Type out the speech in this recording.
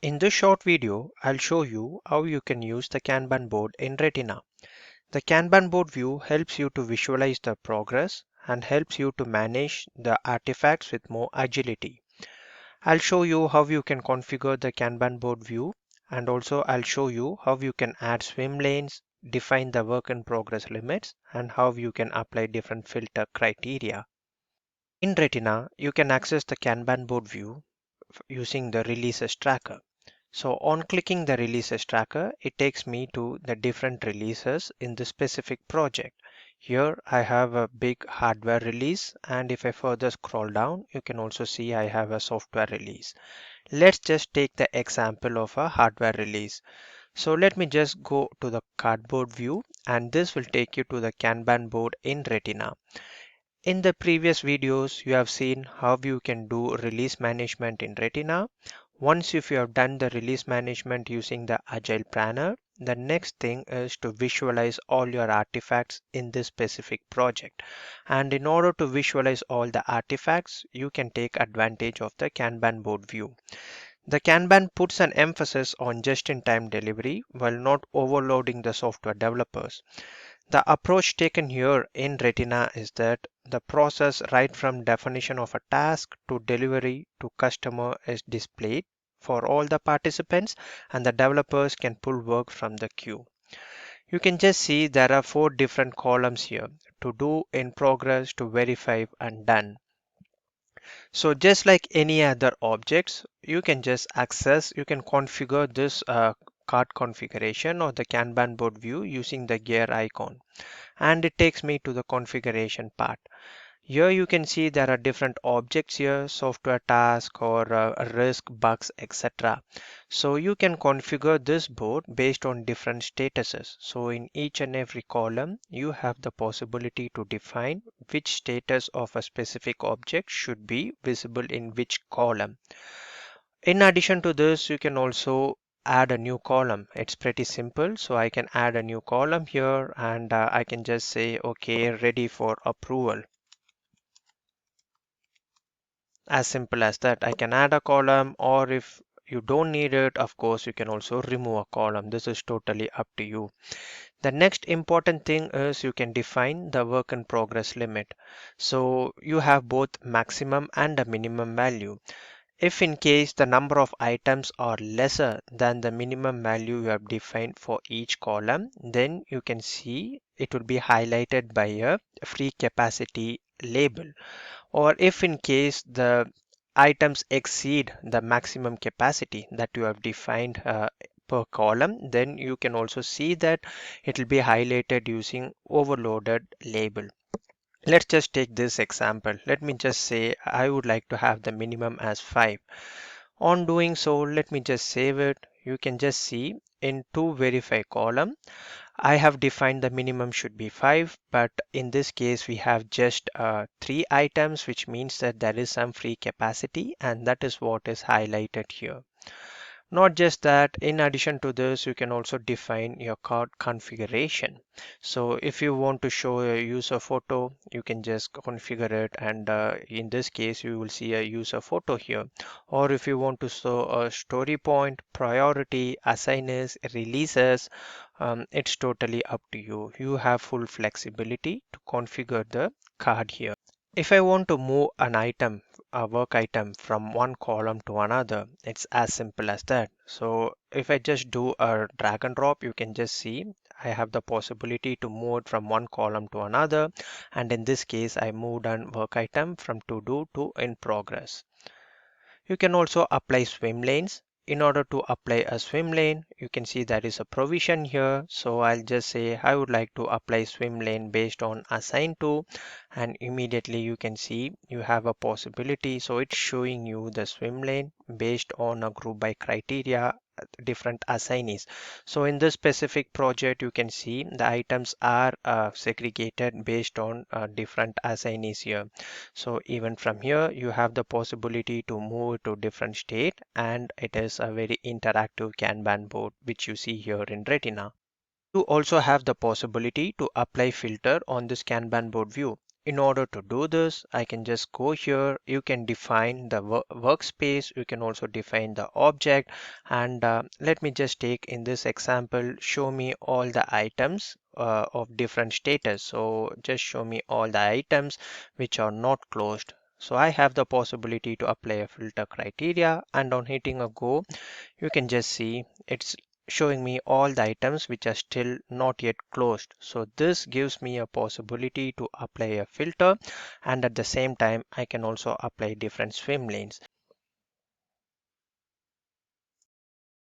In this short video, I'll show you how you can use the Kanban board in Retina. The Kanban board view helps you to visualize the progress and helps you to manage the artifacts with more agility. I'll show you how you can configure the Kanban board view, and also I'll show you how you can add swim lanes, define the work in progress limits, and how you can apply different filter criteria. In Retina, you can access the Kanban board view using the releases tracker. So on clicking the releases tracker, it takes me to the different releases in the specific project. Here I have a big hardware release, and if I further scroll down, you can also see I have a software release. Let's just take the example of a hardware release. So let me just go to the cardboard view, and this will take you to the Kanban board in Retina. In the previous videos, you have seen how you can do release management in Retina. Once if you have done the release management using the Agile Planner, the next thing is to visualize all your artifacts in this specific project. And in order to visualize all the artifacts, you can take advantage of the Kanban board view. The Kanban puts an emphasis on just-in-time delivery while not overloading the software developers. The approach taken here in Retina is that the process right from definition of a task to delivery to customer is displayed for all the participants, and the developers can pull work from the queue. You can just see there are 4 different columns here: to do, in progress, to verify, and done. So just like any other objects, you can just access, you can configure this card configuration or the Kanban board view using the gear icon. And it takes me to the configuration part. Here you can see there are different objects here: software task or risk, bugs, etc. So you can configure this board based on different statuses. So in each and every column, you have the possibility to define which status of a specific object should be visible in which column. In addition to this, you can also add a new column. It's pretty simple. So I can add a new column here, and I can just say, okay, ready for approval. As simple as that. I can add a column, or if you don't need it, of course, you can also remove a column. This is totally up to you. The next important thing is you can define the work in progress limit. So you have both maximum and a minimum value. If in case the number of items are lesser than the minimum value you have defined for each column, then you can see it will be highlighted by a free capacity label. Or if in case the items exceed the maximum capacity that you have defined per column, then you can also see that it will be highlighted using overloaded label. Let's just take this example. Let me just say I would like to have the minimum as 5. On doing so, let me just save it. You can just see in to verify column, I have defined the minimum should be 5, but in this case we have just 3 items, which means that there is some free capacity, and that is what is highlighted here. Not just that, in addition to this, you can also define your card configuration. So if you want to show a user photo, you can just configure it, and in this case, you will see a user photo here. Or if you want to show a story point, priority, assignees, releases, it's totally up to you. You have full flexibility to configure the card here. If I want to move an item, a work item from one column to another, it's as simple as that. So if I just do a drag and drop, you can just see I have the possibility to move it from one column to another. And in this case, I moved an work item from to do to in progress. You can also apply swim lanes. In order to apply a swim lane, you can see there is a provision here. So I'll just say I would like to apply swim lane based on assign to, and immediately you can see you have a possibility. So it's showing you the swim lane based on a group by criteria, different assignees. So in this specific project, you can see the items are segregated based on different assignees here. So even from here, you have the possibility to move to different state, and it is a very interactive Kanban board, which you see here in Retina. You also have the possibility to apply filter on this Kanban board view. In order to do this, I can just go here. You can define the workspace. You can also define the object. And let me just take in this example, show me all the items of different status. So just show me all the items which are not closed. So I have the possibility to apply a filter criteria, and on hitting a go, you can just see it's showing me all the items which are still not yet closed. So this gives me a possibility to apply a filter, and at the same time I can also apply different swim lanes.